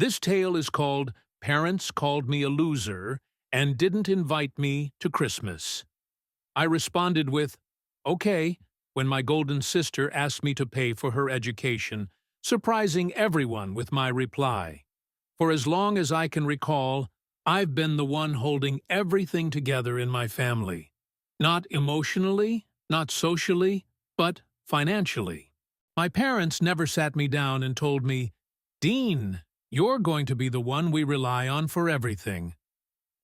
This tale is called Parents Called Me a Loser and Didn't Invite Me to Christmas. I responded with, okay, when my golden sister asked me to pay for her education, surprising everyone with my reply. For as long as I can recall, I've been the one holding everything together in my family. Not emotionally, not socially, but financially. My parents never sat me down and told me, Dean, you're going to be the one we rely on for everything.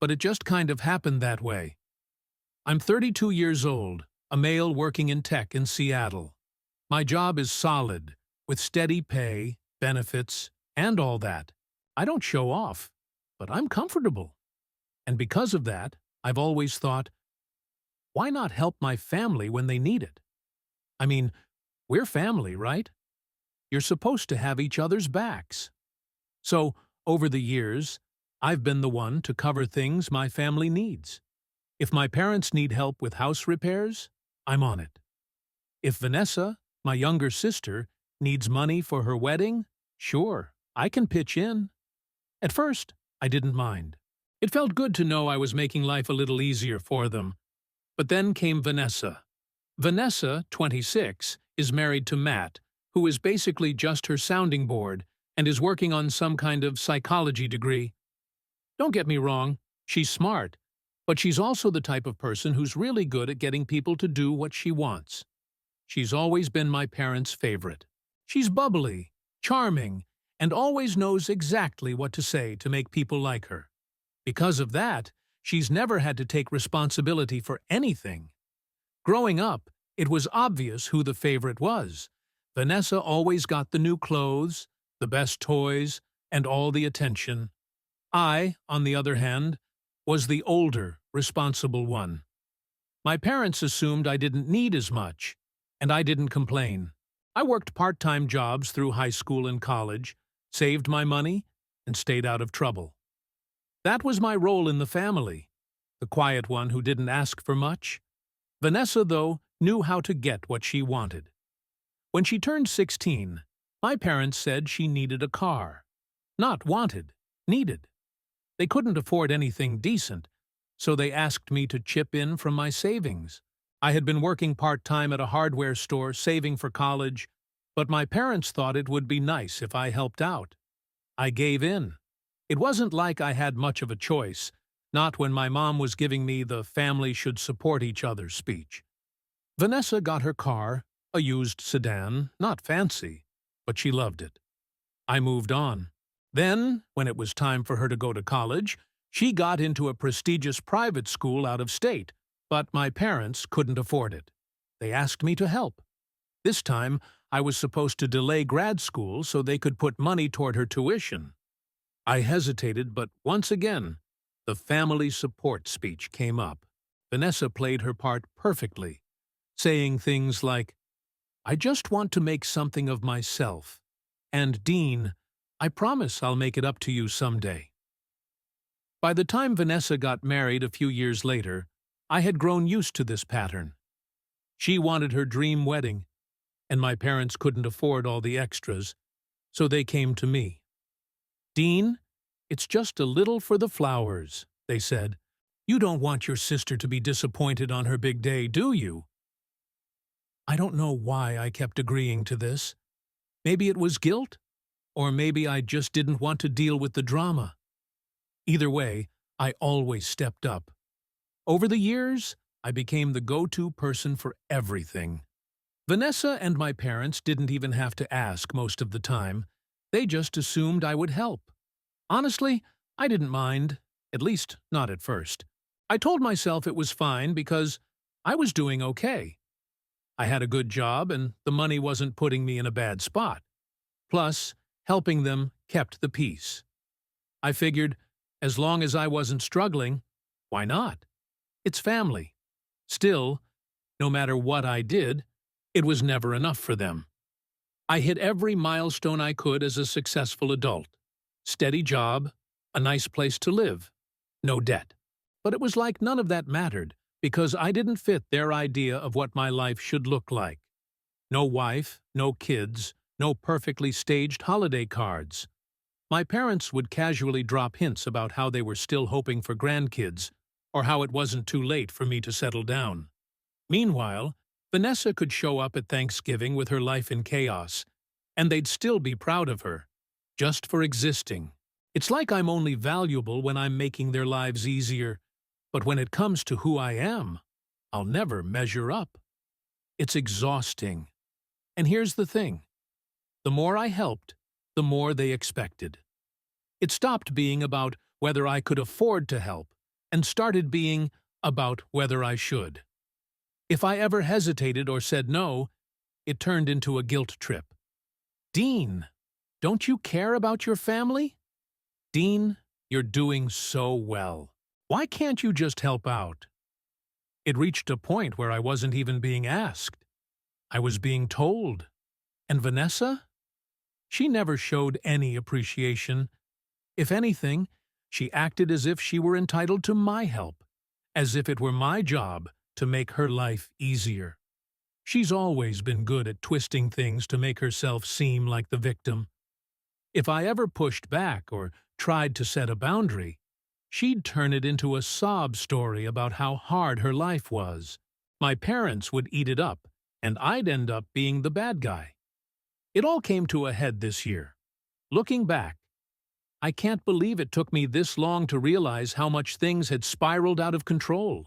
But it just kind of happened that way. I'm 32 years old, a male working in tech in Seattle. My job is solid, with steady pay, benefits, and all that. I don't show off, but I'm comfortable. And because of that, I've always thought, why not help my family when they need it? I mean, we're family, right? You're supposed to have each other's backs. So, over the years, I've been the one to cover things my family needs. If my parents need help with house repairs, I'm on it. If Vanessa, my younger sister, needs money for her wedding, sure, I can pitch in. At first, I didn't mind. It felt good to know I was making life a little easier for them. But then came Vanessa. Vanessa, 26, is married to Matt, who is basically just her sounding board and is working on some kind of psychology degree. Don't get me wrong, she's smart, but she's also the type of person who's really good at getting people to do what she wants. She's always been my parents' favorite. She's bubbly, charming, and always knows exactly what to say to make people like her. Because of that, she's never had to take responsibility for anything. Growing up, it was obvious who the favorite was. Vanessa always got the new clothes, the best toys, and all the attention. I, on the other hand, was the older, responsible one. My parents assumed I didn't need as much, and I didn't complain. I worked part-time jobs through high school and college, saved my money, and stayed out of trouble. That was my role in the family, the quiet one who didn't ask for much. Vanessa, though, knew how to get what she wanted. When she turned 16, my parents said she needed a car. Not wanted, needed. They couldn't afford anything decent, so they asked me to chip in from my savings. I had been working part-time at a hardware store, saving for college, but my parents thought it would be nice if I helped out. I gave in. It wasn't like I had much of a choice, not when my mom was giving me the family should support each other speech. Vanessa got her car, a used sedan, not fancy, but she loved it. I moved on. Then, when it was time for her to go to college, she got into a prestigious private school out of state, but my parents couldn't afford it. They asked me to help. This time, I was supposed to delay grad school so they could put money toward her tuition. I hesitated, but once again, the family support speech came up. Vanessa played her part perfectly, saying things like, I just want to make something of myself, and Dean, I promise I'll make it up to you someday. By the time Vanessa got married a few years later, I had grown used to this pattern. She wanted her dream wedding, and my parents couldn't afford all the extras, so they came to me. Dean, it's just a little for the flowers, they said. You don't want your sister to be disappointed on her big day, do you? I don't know why I kept agreeing to this. Maybe it was guilt, or maybe I just didn't want to deal with the drama. Either way, I always stepped up. Over the years, I became the go-to person for everything. Vanessa and my parents didn't even have to ask most of the time. They just assumed I would help. Honestly, I didn't mind, at least not at first. I told myself it was fine because I was doing okay. I had a good job and the money wasn't putting me in a bad spot. Plus, helping them kept the peace. I figured, as long as I wasn't struggling, why not? It's family. Still, no matter what I did, it was never enough for them. I hit every milestone I could as a successful adult. Steady job, a nice place to live, no debt. But it was like none of that mattered because I didn't fit their idea of what my life should look like. No wife, no kids, no perfectly staged holiday cards. My parents would casually drop hints about how they were still hoping for grandkids, or how it wasn't too late for me to settle down. Meanwhile, Vanessa could show up at Thanksgiving with her life in chaos, and they'd still be proud of her, just for existing. It's like I'm only valuable when I'm making their lives easier, but when it comes to who I am, I'll never measure up. It's exhausting. And here's the thing. The more I helped, the more they expected. It stopped being about whether I could afford to help and started being about whether I should. If I ever hesitated or said no, it turned into a guilt trip. Dean, don't you care about your family? Dean, you're doing so well. Why can't you just help out? It reached a point where I wasn't even being asked. I was being told. And Vanessa? She never showed any appreciation. If anything, she acted as if she were entitled to my help, as if it were my job to make her life easier. She's always been good at twisting things to make herself seem like the victim. If I ever pushed back or tried to set a boundary, she'd turn it into a sob story about how hard her life was. My parents would eat it up, and I'd end up being the bad guy. It all came to a head this year. Looking back, I can't believe it took me this long to realize how much things had spiraled out of control.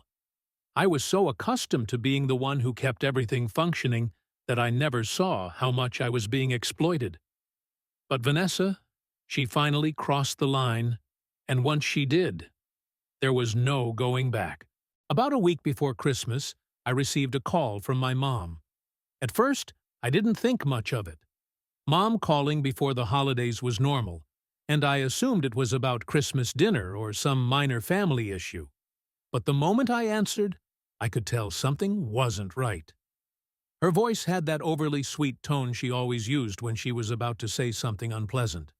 I was so accustomed to being the one who kept everything functioning that I never saw how much I was being exploited. But Vanessa, she finally crossed the line, and once she did, there was no going back. About a week before Christmas, I received a call from my mom. At first, I didn't think much of it. Mom calling before the holidays was normal, and I assumed it was about Christmas dinner or some minor family issue. But the moment I answered, I could tell something wasn't right. Her voice had that overly sweet tone she always used when she was about to say something unpleasant.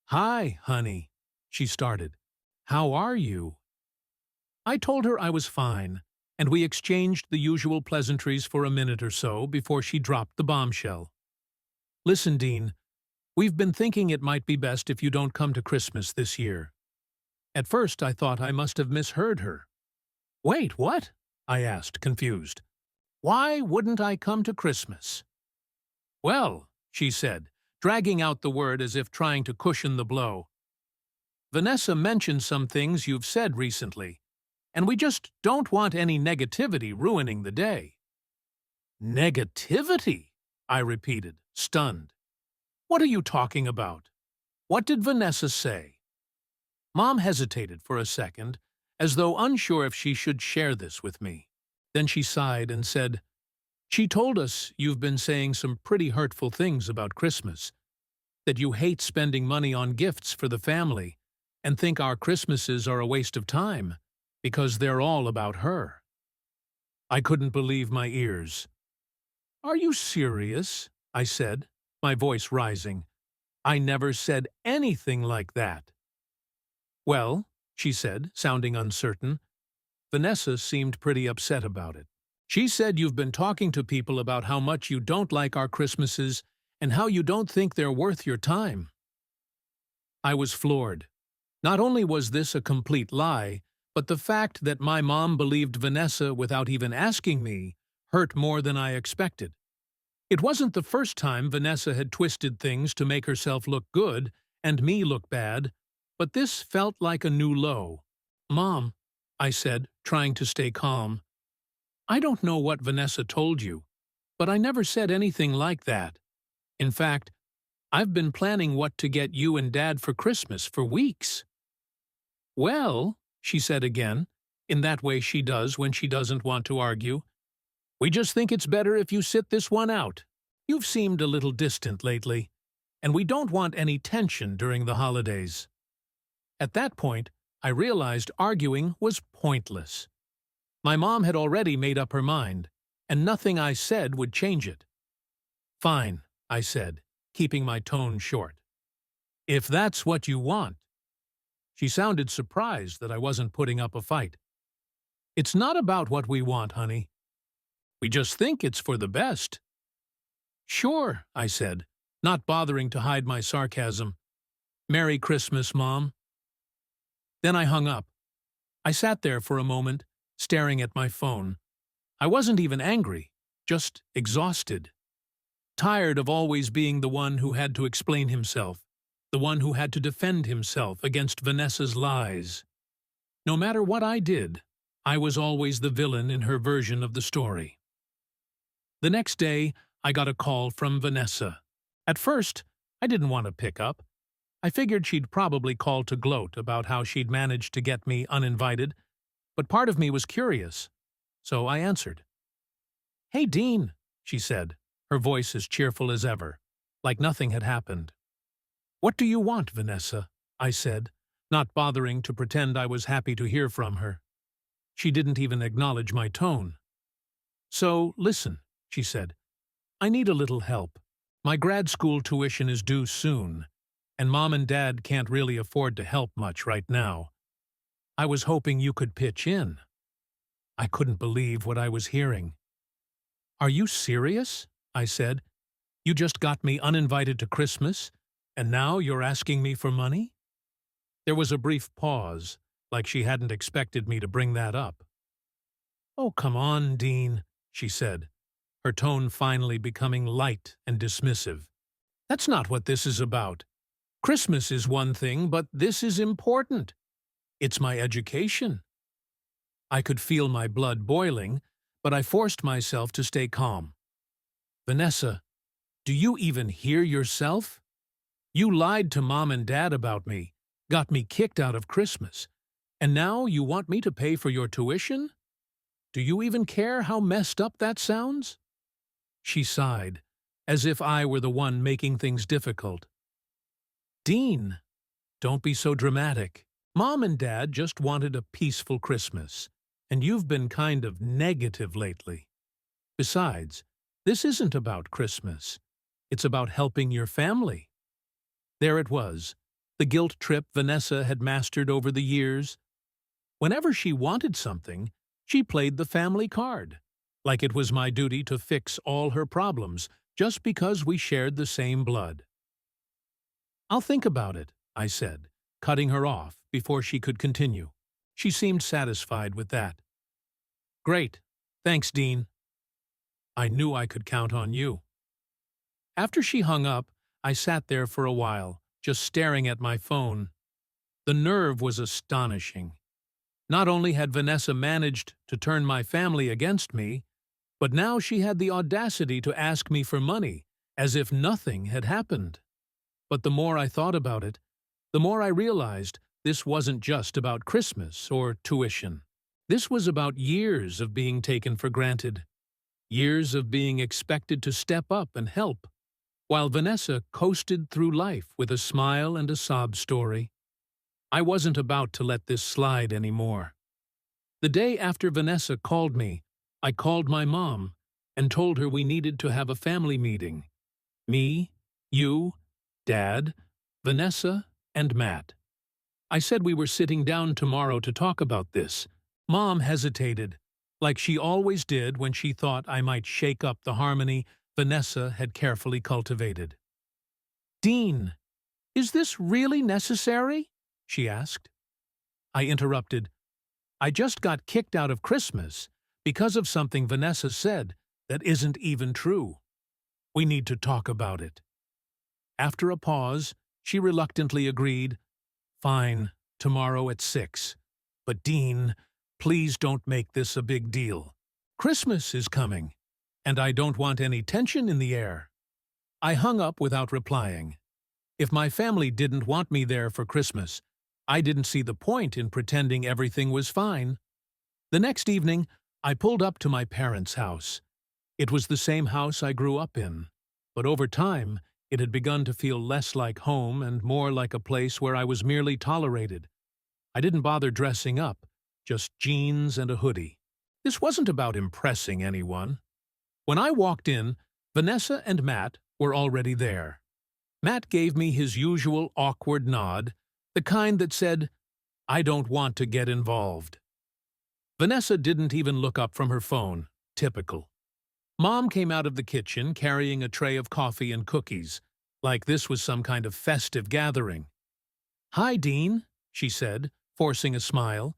"Hi, honey," she started. "How are you?" I told her I was fine, and we exchanged the usual pleasantries for a minute or so before she dropped the bombshell. "Listen, Dean, we've been thinking it might be best if you don't come to Christmas this year." At first I thought I must have misheard her. "Wait, what?" I asked, confused. "Why wouldn't I come to Christmas?" "Well," she said, dragging out the word as if trying to cushion the blow, "Vanessa mentioned some things you've said recently, and we just don't want any negativity ruining the day." "Negativity?" I repeated, stunned. "What are you talking about? What did Vanessa say?" Mom hesitated for a second, as though unsure if she should share this with me. Then she sighed and said, "She told us you've been saying some pretty hurtful things about Christmas, that you hate spending money on gifts for the family and think our Christmases are a waste of time because they're all about her." I couldn't believe my ears. "Are you serious?" I said, my voice rising. "I never said anything like that." "Well," she said, sounding uncertain, "Vanessa seemed pretty upset about it. She said you've been talking to people about how much you don't like our Christmases and how you don't think they're worth your time." I was floored. Not only was this a complete lie, but the fact that my mom believed Vanessa without even asking me hurt more than I expected. It wasn't the first time Vanessa had twisted things to make herself look good and me look bad, but this felt like a new low. "Mom," I said, trying to stay calm, "I don't know what Vanessa told you, but I never said anything like that. In fact, I've been planning what to get you and Dad for Christmas for weeks." "Well," she said again, in that way she does when she doesn't want to argue, "we just think it's better if you sit this one out. You've seemed a little distant lately, and we don't want any tension during the holidays." At that point, I realized arguing was pointless. My mom had already made up her mind, and nothing I said would change it. "Fine," I said, keeping my tone short. "If that's what you want." She sounded surprised that I wasn't putting up a fight. "It's not about what we want, honey. We just think it's for the best." "Sure," I said, not bothering to hide my sarcasm. Merry Christmas, Mom. Then I hung up. I sat there for a moment, staring at my phone. I wasn't even angry, just exhausted. Tired of always being the one who had to explain himself, the one who had to defend himself against Vanessa's lies. No matter what I did, I was always the villain in her version of the story. The next day, I got a call from Vanessa. At first, I didn't want to pick up. I figured she'd probably call to gloat about how she'd managed to get me uninvited, but part of me was curious, so I answered. "Hey, Dean," she said, her voice as cheerful as ever, like nothing had happened. "What do you want, Vanessa?" I said, not bothering to pretend I was happy to hear from her. She didn't even acknowledge my tone. "So, listen," she said, "I need a little help. My grad school tuition is due soon, and Mom and Dad can't really afford to help much right now. I was hoping you could pitch in." I couldn't believe what I was hearing. "Are you serious?" I said. "You just got me uninvited to Christmas, and now you're asking me for money?" There was a brief pause, like she hadn't expected me to bring that up. "Oh, come on, Dean," she said, her tone finally becoming light and dismissive. "That's not what this is about. Christmas is one thing, but this is important. It's my education." I could feel my blood boiling, but I forced myself to stay calm. "Vanessa, do you even hear yourself? You lied to Mom and Dad about me, got me kicked out of Christmas, and now you want me to pay for your tuition? Do you even care how messed up that sounds?" She sighed, as if I were the one making things difficult. "Dean, don't be so dramatic. Mom and Dad just wanted a peaceful Christmas, and you've been kind of negative lately. Besides, this isn't about Christmas. It's about helping your family." There it was, the guilt trip Vanessa had mastered over the years. Whenever she wanted something, she played the family card, like it was my duty to fix all her problems just because we shared the same blood. "I'll think about it," I said, cutting her off before she could continue. She seemed satisfied with that. "Great. Thanks, Dean. I knew I could count on you." After she hung up, I sat there for a while, just staring at my phone. The nerve was astonishing. Not only had Vanessa managed to turn my family against me, but now she had the audacity to ask me for money, as if nothing had happened. But the more I thought about it, the more I realized this wasn't just about Christmas or tuition. This was about years of being taken for granted, years of being expected to step up and help, while Vanessa coasted through life with a smile and a sob story. I wasn't about to let this slide anymore. The day after Vanessa called me, I called my mom and told her we needed to have a family meeting. Me, you, Dad, Vanessa, and Matt. I said we were sitting down tomorrow to talk about this. Mom hesitated, like she always did when she thought I might shake up the harmony Vanessa had carefully cultivated. "Dean, is this really necessary?" she asked. I interrupted. "I just got kicked out of Christmas because of something Vanessa said that isn't even true. We need to talk about it." After a pause, she reluctantly agreed, "Fine, tomorrow at 6. But Dean, please don't make this a big deal. Christmas is coming, and I don't want any tension in the air." I hung up without replying. If my family didn't want me there for Christmas, I didn't see the point in pretending everything was fine. The next evening, I pulled up to my parents' house. It was the same house I grew up in, but over time, it had begun to feel less like home and more like a place where I was merely tolerated. I didn't bother dressing up, just jeans and a hoodie. This wasn't about impressing anyone. When I walked in, Vanessa and Matt were already there. Matt gave me his usual awkward nod, the kind that said, "I don't want to get involved." Vanessa didn't even look up from her phone. Typical. Mom came out of the kitchen carrying a tray of coffee and cookies, like this was some kind of festive gathering. "Hi, Dean," she said, forcing a smile.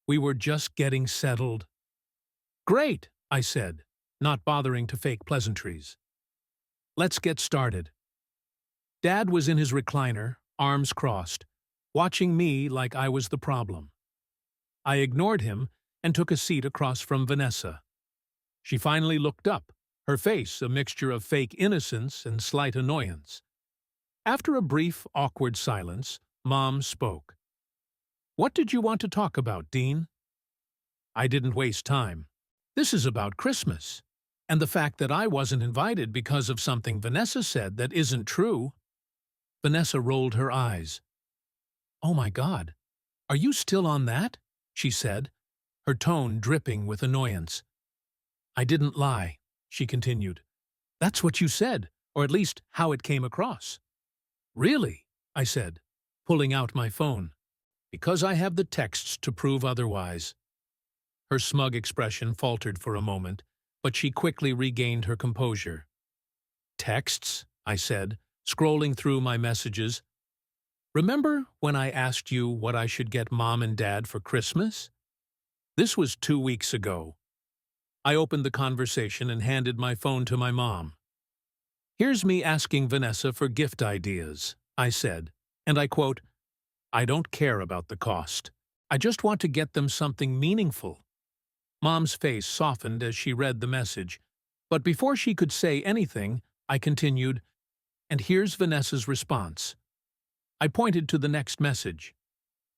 "We were just getting settled." "Great," I said, not bothering to fake pleasantries. "Let's get started." Dad was in his recliner, arms crossed, watching me like I was the problem. I ignored him and took a seat across from Vanessa. She finally looked up, her face a mixture of fake innocence and slight annoyance. After a brief, awkward silence, Mom spoke. "What did you want to talk about, Dean?" I didn't waste time. This is about Christmas, and the fact that I wasn't invited because of something Vanessa said that isn't true. Vanessa rolled her eyes. "Oh my God, are you still on that?" she said, her tone dripping with annoyance. "I didn't lie," she continued. "That's what you said, or at least how it came across." "Really?" I said, pulling out my phone. "Because I have the texts to prove otherwise." Her smug expression faltered for a moment, but she quickly regained her composure. "Texts?" I said, scrolling through my messages. "Remember when I asked you what I should get Mom and Dad for Christmas?" This was 2 weeks ago. I opened the conversation and handed my phone to my mom. "Here's me asking Vanessa for gift ideas," I said, and I quote, "I don't care about the cost. I just want to get them something meaningful." Mom's face softened as she read the message, but before she could say anything, I continued, "And here's Vanessa's response." I pointed to the next message.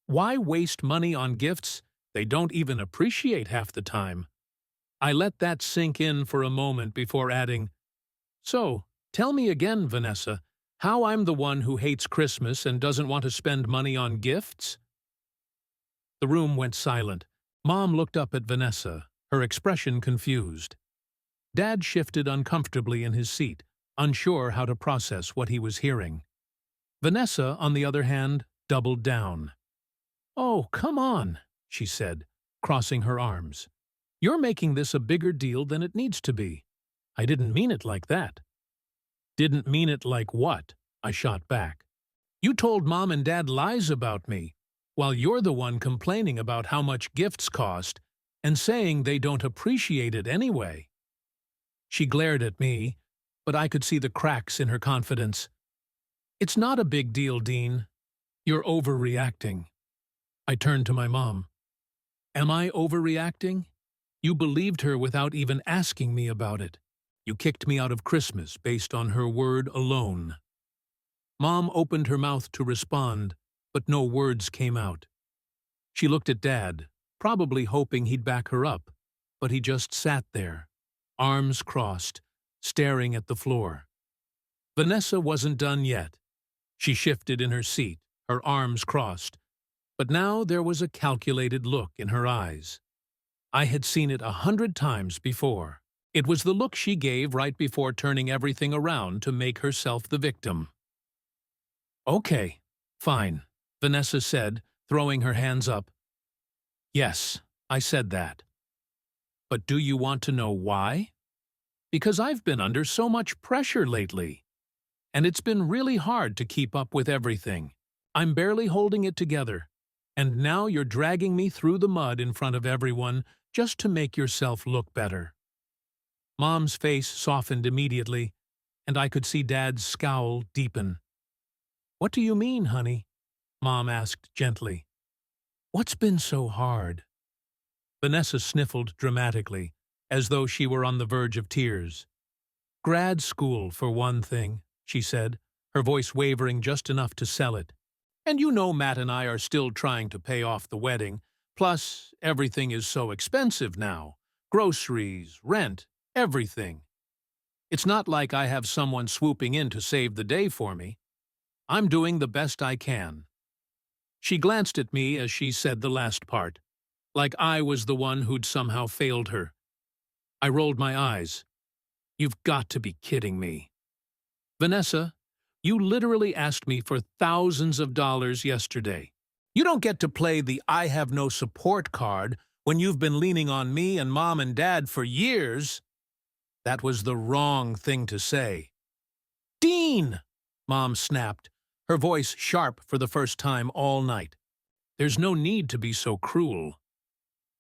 "Why waste money on gifts they don't even appreciate half the time?" I let that sink in for a moment before adding, "So, tell me again, Vanessa, how I'm the one who hates Christmas and doesn't want to spend money on gifts?" The room went silent. Mom looked up at Vanessa, her expression confused. Dad shifted uncomfortably in his seat, unsure how to process what he was hearing. Vanessa, on the other hand, doubled down. "Oh, come on," she said, crossing her arms. "You're making this a bigger deal than it needs to be. I didn't mean it like that." "Didn't mean it like what?" I shot back. "You told Mom and Dad lies about me, while you're the one complaining about how much gifts cost and saying they don't appreciate it anyway." She glared at me, but I could see the cracks in her confidence. "It's not a big deal, Dean. You're overreacting." I turned to my mom. "Am I overreacting? You believed her without even asking me about it. You kicked me out of Christmas based on her word alone." Mom opened her mouth to respond, but no words came out. She looked at Dad, probably hoping he'd back her up, but he just sat there, arms crossed, staring at the floor. Vanessa wasn't done yet. She shifted in her seat, her arms crossed, but now there was a calculated look in her eyes. I had seen it 100 times before. It was the look she gave right before turning everything around to make herself the victim. "Okay, fine," Vanessa said, throwing her hands up. "Yes, I said that. But do you want to know why? Because I've been under so much pressure lately. And it's been really hard to keep up with everything. I'm barely holding it together. And now you're dragging me through the mud in front of everyone just to make yourself look better." Mom's face softened immediately, and I could see Dad's scowl deepen. "What do you mean, honey?" Mom asked gently. "What's been so hard?" Vanessa sniffled dramatically, as though she were on the verge of tears. "Grad school, for one thing," she said, her voice wavering just enough to sell it. "And you know Matt and I are still trying to pay off the wedding. Plus, everything is so expensive now. Groceries, rent, everything. It's not like I have someone swooping in to save the day for me. I'm doing the best I can." She glanced at me as she said the last part, like I was the one who'd somehow failed her. I rolled my eyes. "You've got to be kidding me. Vanessa, you literally asked me for thousands of dollars yesterday. You don't get to play the I have no support card when you've been leaning on me and Mom and Dad for years." That was the wrong thing to say. "Dean!" Mom snapped, her voice sharp for the first time all night. "There's no need to be so cruel."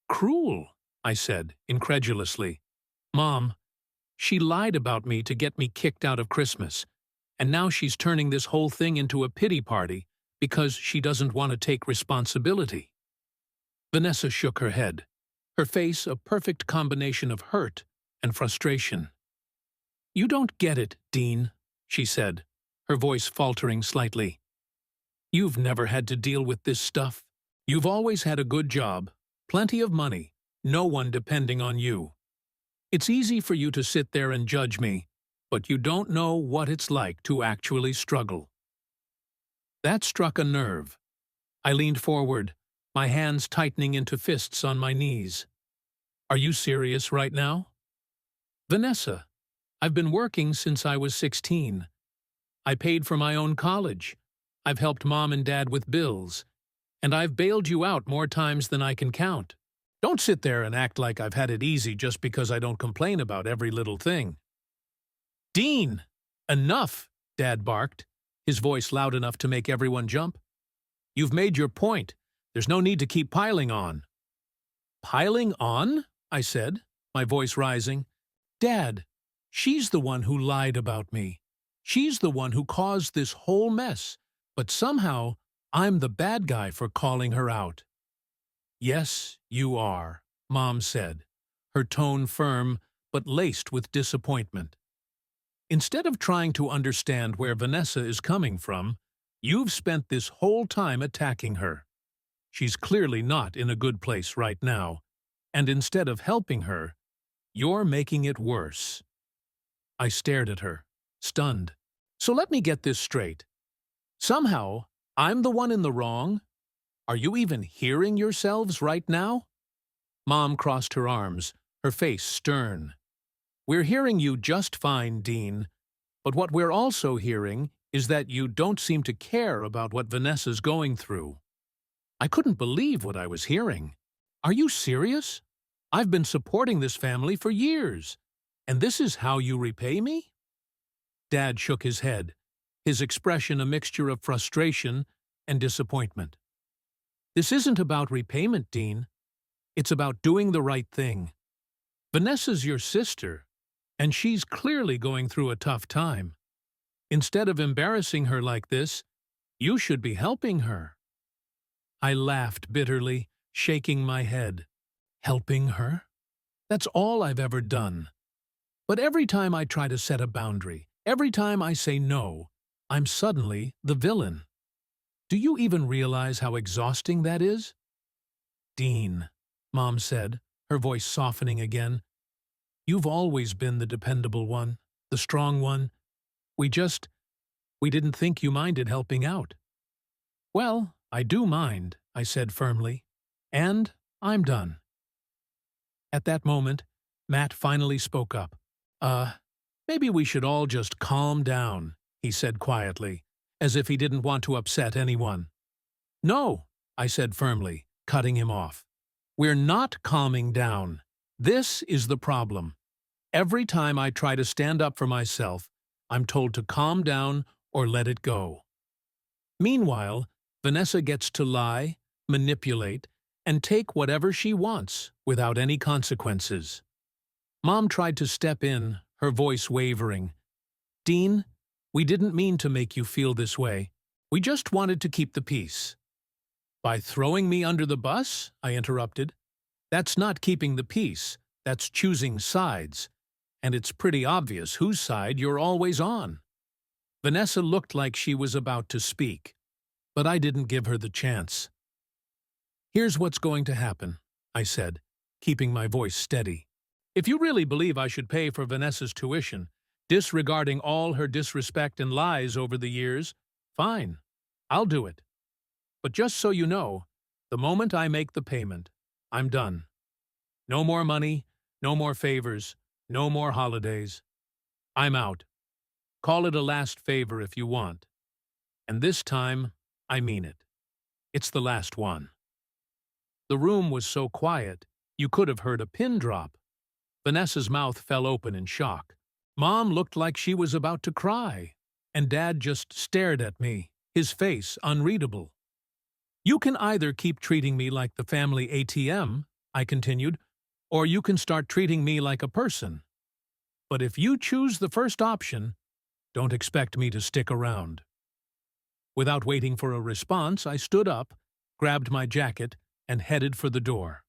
"Cruel?" I said, incredulously. "Mom, she lied about me to get me kicked out of Christmas, and now she's turning this whole thing into a pity party because she doesn't want to take responsibility." Vanessa shook her head, her face a perfect combination of hurt and frustration. "You don't get it, Dean," she said, her voice faltering slightly. "You've never had to deal with this stuff. You've always had a good job, plenty of money, no one depending on you. It's easy for you to sit there and judge me, but you don't know what it's like to actually struggle." That struck a nerve. I leaned forward, my hands tightening into fists on my knees. "Are you serious right now?" "Vanessa, I've been working since I was 16. I paid for my own college. I've helped Mom and Dad with bills. And I've bailed you out more times than I can count. Don't sit there and act like I've had it easy just because I don't complain about every little thing." "Dean! Enough!" Dad barked, his voice loud enough to make everyone jump. "You've made your point. There's no need to keep piling on." "Piling on?" I said, my voice rising. "Dad, she's the one who lied about me. She's the one who caused this whole mess, but somehow I'm the bad guy for calling her out." "Yes, you are," Mom said, her tone firm but laced with disappointment. "Instead of trying to understand where Vanessa is coming from, you've spent this whole time attacking her. She's clearly not in a good place right now, and instead of helping her, you're making it worse." I stared at her, stunned. "So let me get this straight. Somehow, I'm the one in the wrong? Are you even hearing yourselves right now?" Mom crossed her arms, her face stern. "We're hearing you just fine, Dean, but what we're also hearing is that you don't seem to care about what Vanessa's going through." I couldn't believe what I was hearing. "Are you serious? I've been supporting this family for years, and this is how you repay me?" Dad shook his head, his expression a mixture of frustration and disappointment. "This isn't about repayment, Dean. It's about doing the right thing. Vanessa's your sister, and she's clearly going through a tough time. Instead of embarrassing her like this, you should be helping her." I laughed bitterly, shaking my head. Helping her? That's all I've ever done. But every time I try to set a boundary, every time I say no, I'm suddenly the villain. Do you even realize how exhausting that is?" "Dean," Mom said, her voice softening again, "you've always been the dependable one, the strong one. We didn't think you minded helping out." "Well, I do mind," I said firmly, "and I'm done." At that moment, Matt finally spoke up. Maybe we should all just calm down," he said quietly, as if he didn't want to upset anyone. "No," I said firmly, cutting him off. "We're not calming down. This is the problem. Every time I try to stand up for myself, I'm told to calm down or let it go. Meanwhile, Vanessa gets to lie, manipulate, and take whatever she wants without any consequences." Mom tried to step in, her voice wavering. "Dean, we didn't mean to make you feel this way. We just wanted to keep the peace." "By throwing me under the bus?" I interrupted. "That's not keeping the peace, that's choosing sides. And it's pretty obvious whose side you're always on." Vanessa looked like she was about to speak, but I didn't give her the chance. "Here's what's going to happen," I said, keeping my voice steady. "If you really believe I should pay for Vanessa's tuition, disregarding all her disrespect and lies over the years, fine, I'll do it. But just so you know, the moment I make the payment, I'm done. No more money, no more favors, no more holidays. I'm out. Call it a last favor if you want. And this time, I mean it. It's the last one." The room was so quiet, you could have heard a pin drop. Vanessa's mouth fell open in shock. Mom looked like she was about to cry, and Dad just stared at me, his face unreadable. "You can either keep treating me like the family ATM," I continued, "or you can start treating me like a person. But if you choose the first option, don't expect me to stick around." Without waiting for a response, I stood up, grabbed my jacket, and headed for the door.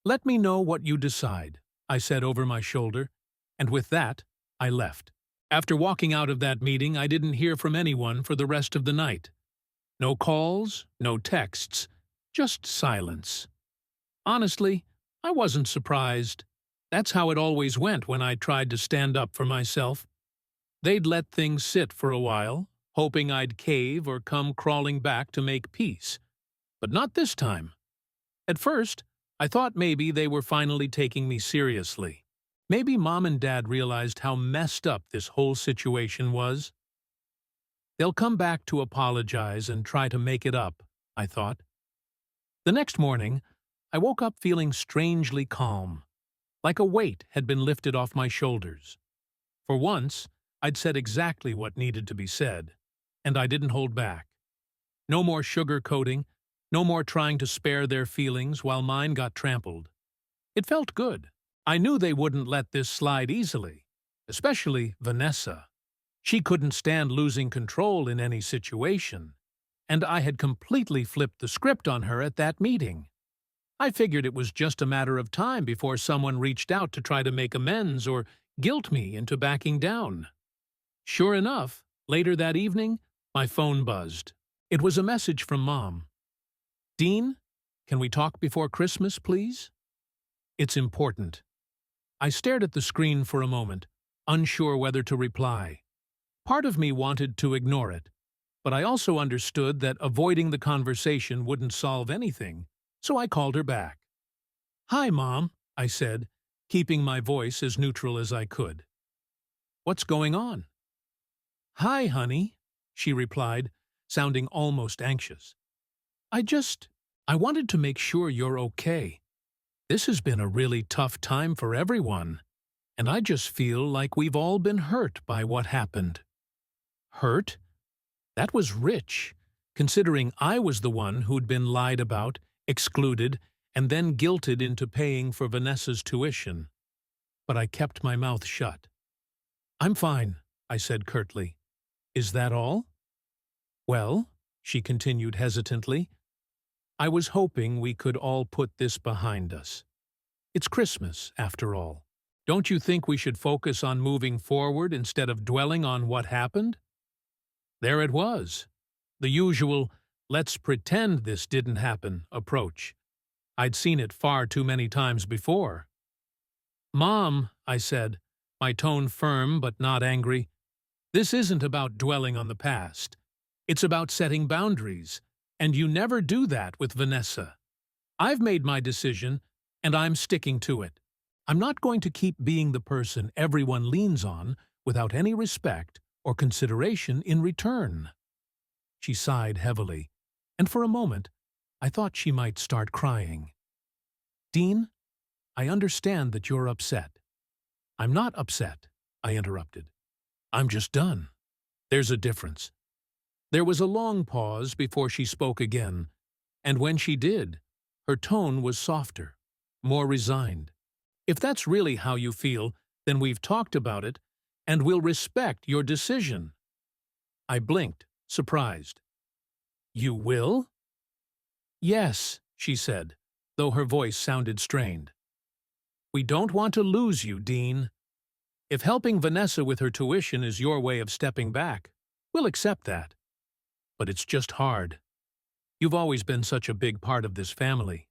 "Let me know what you decide," I said over my shoulder, and with that, I left. After walking out of that meeting, I didn't hear from anyone for the rest of the night. No calls, no texts, just silence. Honestly, I wasn't surprised. That's how it always went when I tried to stand up for myself. They'd let things sit for a while, hoping I'd cave or come crawling back to make peace. But not this time. At first, I thought maybe they were finally taking me seriously. Maybe Mom and Dad realized how messed up this whole situation was. They'll come back to apologize and try to make it up, I thought. The next morning, I woke up feeling strangely calm, like a weight had been lifted off my shoulders. For once, I'd said exactly what needed to be said, and I didn't hold back. No more sugarcoating, no more trying to spare their feelings while mine got trampled. It felt good. I knew they wouldn't let this slide easily, especially Vanessa. She couldn't stand losing control in any situation, and I had completely flipped the script on her at that meeting. I figured it was just a matter of time before someone reached out to try to make amends or guilt me into backing down. Sure enough, later that evening, my phone buzzed. It was a message from Mom. "Dean, can we talk before Christmas, please?" "It's important." I stared at the screen for a moment, unsure whether to reply. Part of me wanted to ignore it, but I also understood that avoiding the conversation wouldn't solve anything, so I called her back. "Hi, Mom," I said, keeping my voice as neutral as I could. "What's going on?" "Hi, honey," she replied, sounding almost anxious. I wanted to make sure you're okay. This has been a really tough time for everyone, and I just feel like we've all been hurt by what happened." Hurt? That was rich, considering I was the one who'd been lied about, excluded, and then guilted into paying for Vanessa's tuition. But I kept my mouth shut. "I'm fine," I said curtly. "Is that all?" "Well," she continued hesitantly, "I was hoping we could all put this behind us. It's Christmas, after all. Don't you think we should focus on moving forward instead of dwelling on what happened?" There it was, the usual "let's pretend this didn't happen" approach. I'd seen it far too many times before. "Mom," I said, my tone firm but not angry, "this isn't about dwelling on the past. It's about setting boundaries, and you never do that with Vanessa. I've made my decision, and I'm sticking to it. I'm not going to keep being the person everyone leans on without any respect or consideration in return." She sighed heavily, and for a moment, I thought she might start crying. "Dean, I understand that you're upset." "I'm not upset," I interrupted. "I'm just done. There's a difference." There was a long pause before she spoke again, and when she did, her tone was softer, more resigned. "If that's really how you feel, then we've talked about it, and we'll respect your decision." I blinked, surprised. "You will?" "Yes," she said, though her voice sounded strained. "We don't want to lose you, Dean. If helping Vanessa with her tuition is your way of stepping back, we'll accept that. But it's just hard. You've always been such a big part of this family."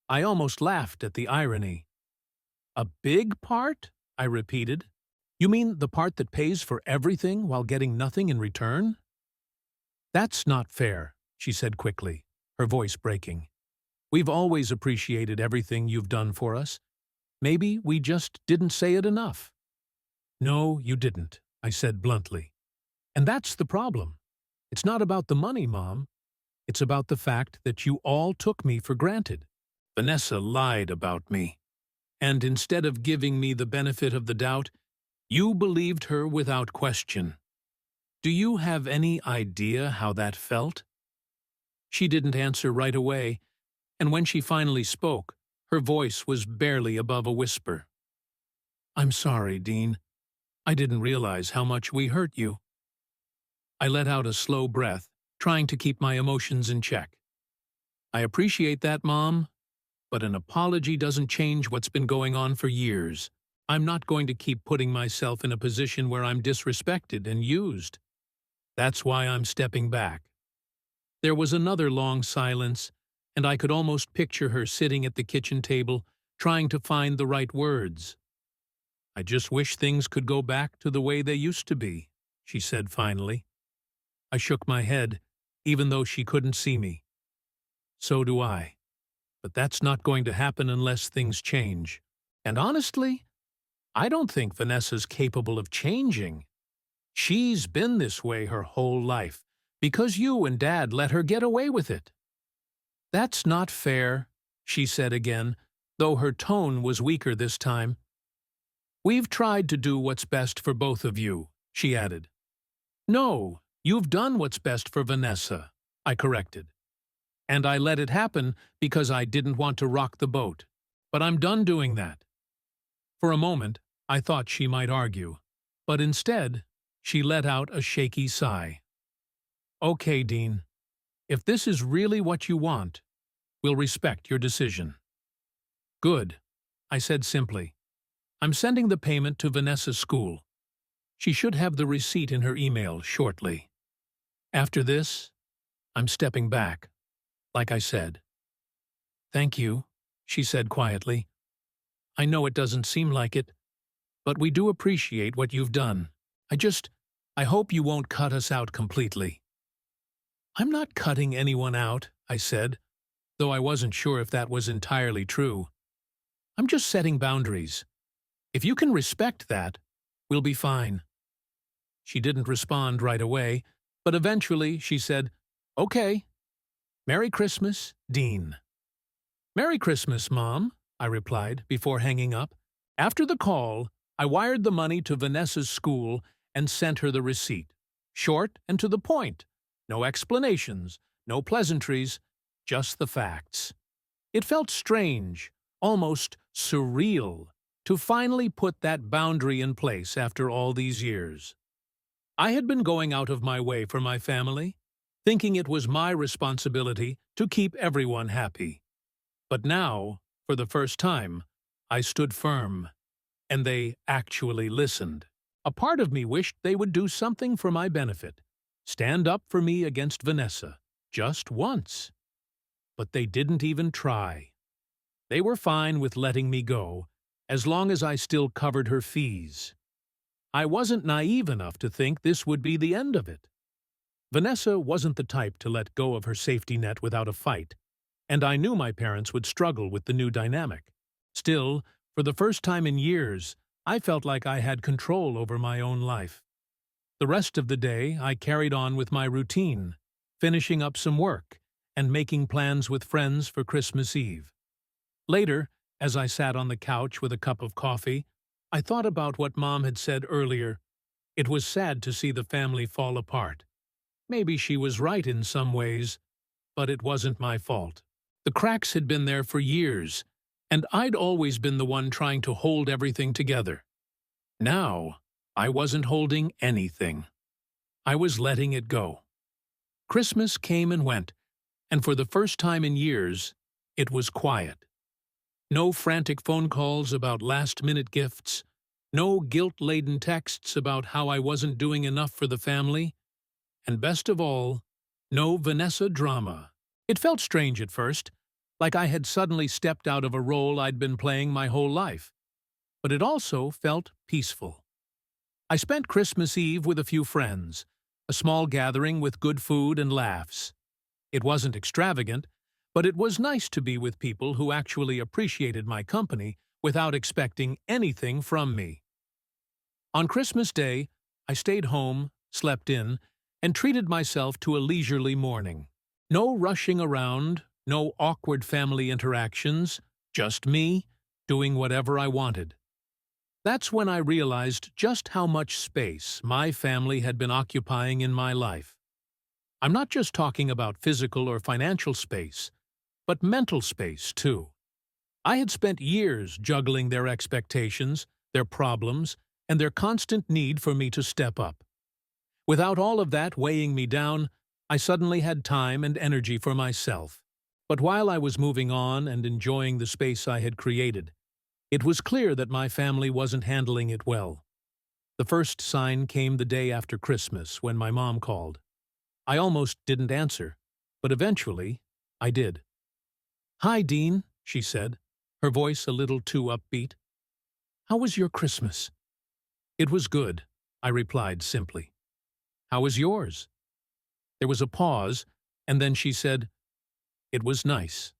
I almost laughed at the irony. "A big part?" I repeated. "You mean the part that pays for everything while getting nothing in return?" "That's not fair," she said quickly, her voice breaking. "We've always appreciated everything you've done for us. Maybe we just didn't say it enough." "No, you didn't," I said bluntly. "And that's the problem. It's not about the money, Mom. It's about the fact that you all took me for granted. Vanessa lied about me. And instead of giving me the benefit of the doubt, you believed her without question. Do you have any idea how that felt? She didn't answer right away, and when she finally spoke, her voice was barely above a whisper. I'm sorry, Dean. I didn't realize how much we hurt you. I let out a slow breath, trying to keep my emotions in check. I appreciate that, Mom, but an apology doesn't change what's been going on for years. I'm not going to keep putting myself in a position where I'm disrespected and used. That's why I'm stepping back. There was another long silence, and I could almost picture her sitting at the kitchen table, trying to find the right words. I just wish things could go back to the way they used to be, she said finally. I shook my head, even though she couldn't see me. So do I. But that's not going to happen unless things change. And honestly, I don't think Vanessa's capable of changing. She's been this way her whole life, because you and Dad let her get away with it. That's not fair, she said again, though her tone was weaker this time. We've tried to do what's best for both of you, she added. No, you've done what's best for Vanessa, I corrected. And I let it happen because I didn't want to rock the boat. But I'm done doing that. For a moment, I thought she might argue, but instead, she let out a shaky sigh. Okay, Dean, if this is really what you want, we'll respect your decision. Good, I said simply. I'm sending the payment to Vanessa's school. She should have the receipt in her email shortly. After this, I'm stepping back, like I said. Thank you, she said quietly. I know it doesn't seem like it, but we do appreciate what you've done. I hope you won't cut us out completely. I'm not cutting anyone out, I said, though I wasn't sure if that was entirely true. I'm just setting boundaries. If you can respect that, we'll be fine. She didn't respond right away, but eventually she said, Okay. Merry Christmas, Dean. Merry Christmas, Mom, I replied before hanging up. After the call, I wired the money to Vanessa's school and sent her the receipt. Short and to the point. No explanations, no pleasantries, just the facts. It felt strange, almost surreal, to finally put that boundary in place after all these years. I had been going out of my way for my family, thinking it was my responsibility to keep everyone happy. But now, for the first time, I stood firm, and they actually listened. A part of me wished they would do something for my benefit, stand up for me against Vanessa, just once. But they didn't even try. They were fine with letting me go, as long as I still covered her fees. I wasn't naive enough to think this would be the end of it. Vanessa wasn't the type to let go of her safety net without a fight, and I knew my parents would struggle with the new dynamic. Still, for the first time in years, I felt like I had control over my own life. The rest of the day, I carried on with my routine, finishing up some work and making plans with friends for Christmas Eve. Later, as I sat on the couch with a cup of coffee, I thought about what Mom had said earlier. It was sad to see the family fall apart. Maybe she was right in some ways, but it wasn't my fault. The cracks had been there for years, and I'd always been the one trying to hold everything together. Now, I wasn't holding anything. I was letting it go. Christmas came and went, and for the first time in years, it was quiet. No frantic phone calls about last-minute gifts, no guilt-laden texts about how I wasn't doing enough for the family, and best of all, no Vanessa drama. It felt strange at first, like I had suddenly stepped out of a role I'd been playing my whole life. But it also felt peaceful. I spent Christmas Eve with a few friends, a small gathering with good food and laughs. It wasn't extravagant, but it was nice to be with people who actually appreciated my company without expecting anything from me. On Christmas Day, I stayed home, slept in, and treated myself to a leisurely morning. No rushing around, no awkward family interactions, just me, doing whatever I wanted. That's when I realized just how much space my family had been occupying in my life. I'm not just talking about physical or financial space, but mental space, too. I had spent years juggling their expectations, their problems, and their constant need for me to step up. Without all of that weighing me down, I suddenly had time and energy for myself. But while I was moving on and enjoying the space I had created, it was clear that my family wasn't handling it well. The first sign came the day after Christmas when my mom called. I almost didn't answer, but eventually, I did. "Hi, Dean," she said, her voice a little too upbeat. "How was your Christmas?" "It was good," I replied simply. "How was yours?" There was a pause, and then she said, "It was nice."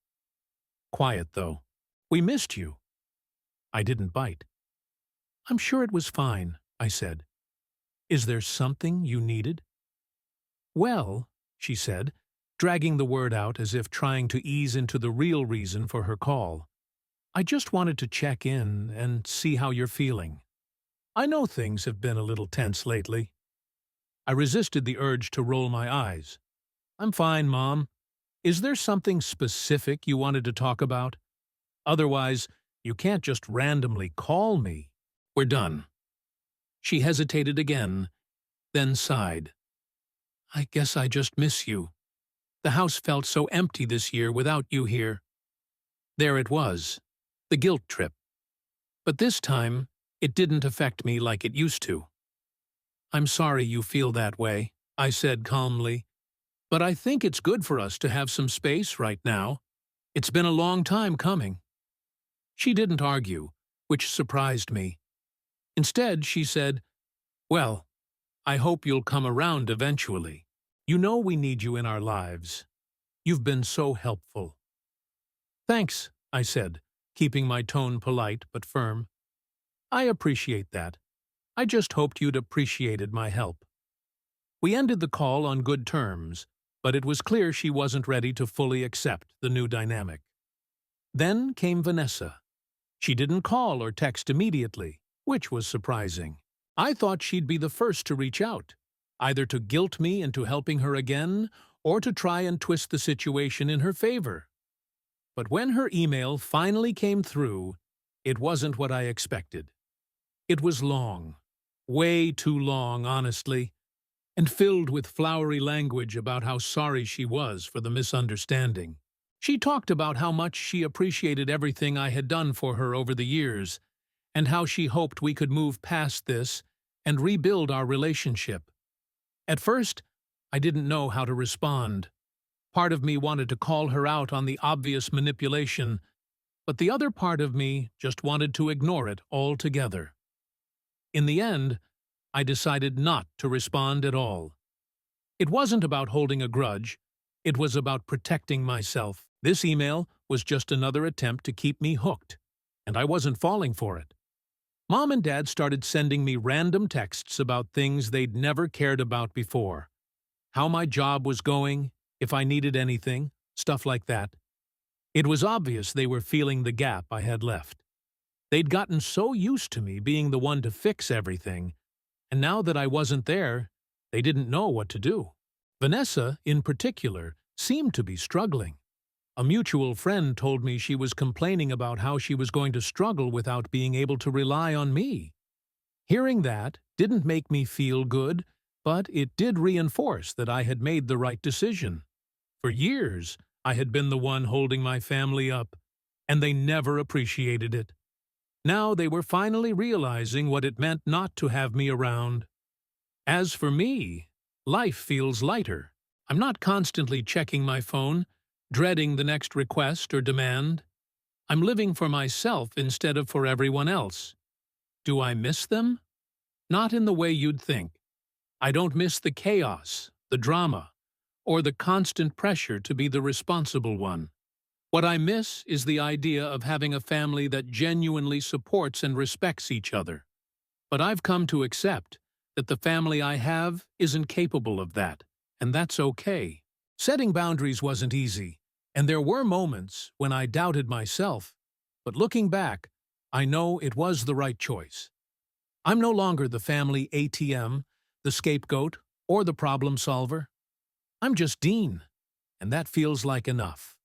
Quiet, though. "We missed you." I didn't bite. "I'm sure it was fine," I said. "Is there something you needed?" "Well," she said, dragging the word out as if trying to ease into the real reason for her call. "I just wanted to check in and see how you're feeling. I know things have been a little tense lately." I resisted the urge to roll my eyes. "I'm fine, Mom. Is there something specific you wanted to talk about? Otherwise, you can't just randomly call me." "We're done." She hesitated again, then sighed. "I guess I just miss you. The house felt so empty this year without you here." There it was, the guilt trip. But this time, it didn't affect me like it used to. "I'm sorry you feel that way," I said calmly. "But I think it's good for us to have some space right now. It's been a long time coming." She didn't argue, which surprised me. Instead, she said, "Well, I hope you'll come around eventually. You know we need you in our lives. You've been so helpful." "Thanks," I said, keeping my tone polite but firm. "I appreciate that. I just hoped you'd appreciated my help." We ended the call on good terms, but it was clear she wasn't ready to fully accept the new dynamic. Then came Vanessa. She didn't call or text immediately, which was surprising. I thought she'd be the first to reach out, either to guilt me into helping her again or to try and twist the situation in her favor. But when her email finally came through, it wasn't what I expected. It was long, way too long, honestly, and filled with flowery language about how sorry she was for the misunderstanding. She talked about how much she appreciated everything I had done for her over the years, and how she hoped we could move past this and rebuild our relationship. At first, I didn't know how to respond. Part of me wanted to call her out on the obvious manipulation, but the other part of me just wanted to ignore it altogether. In the end, I decided not to respond at all. It wasn't about holding a grudge. It was about protecting myself. This email was just another attempt to keep me hooked, and I wasn't falling for it. Mom and Dad started sending me random texts about things they'd never cared about before. How my job was going, if I needed anything, stuff like that. It was obvious they were feeling the gap I had left. They'd gotten so used to me being the one to fix everything, and now that I wasn't there, they didn't know what to do. Vanessa, in particular, seemed to be struggling. A mutual friend told me she was complaining about how she was going to struggle without being able to rely on me. Hearing that didn't make me feel good, but it did reinforce that I had made the right decision. For years, I had been the one holding my family up, and they never appreciated it. Now they were finally realizing what it meant not to have me around. As for me, life feels lighter. I'm not constantly checking my phone, dreading the next request or demand. I'm living for myself instead of for everyone else. Do I miss them? Not in the way you'd think. I don't miss the chaos, the drama, or the constant pressure to be the responsible one. What I miss is the idea of having a family that genuinely supports and respects each other. But I've come to accept that the family I have isn't capable of that, and that's okay. Setting boundaries wasn't easy, and there were moments when I doubted myself, but looking back, I know it was the right choice. I'm no longer the family ATM, the scapegoat, or the problem solver. I'm just Dean, and that feels like enough.